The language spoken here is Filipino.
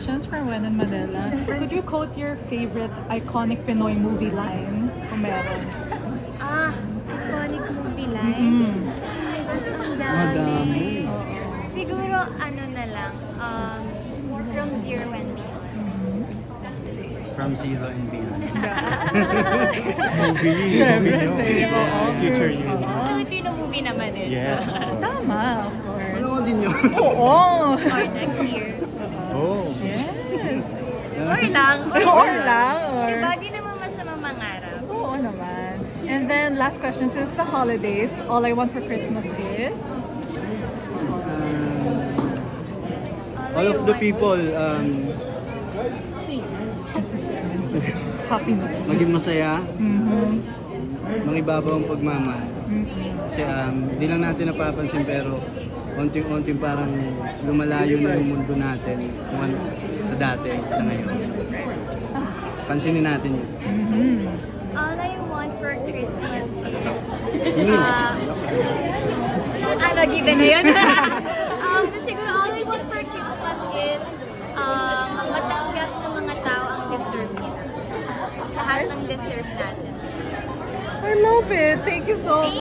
questions from Wen and Manila. Could you quote your favorite iconic Pinoy movie line? Kung meron. Iconic movie line. Gosh, ang dami. Siguro, ano na lang, From Zero and Beyond. From Zero and Beyond. Siyempre, same. Oo. Future yun. It's a Filipino movie naman eh. Yeah. Tama, of course. Ano din yun? Oo. So, or next year. Oh. Yes. Or lang. Or lang. Or... Diba, di naman masama mangarap. Oo naman. And then, last question, since the holidays, all I want for Christmas is? All of the people, Happy New Year. maging masaya, mangibabaw ang pagmamahal. Kasi di lang natin napapansin pero unting-unting parang lumalayo na yung mundo natin kung ano, sa dati, sa ngayon. So, pansinin natin yun. All I want for Christmas is... given na yun. Siguro all I want for Christmas is matanggap ng mga tao ang deserve nila. Lahat ng deserve natin. I love it. Thank you so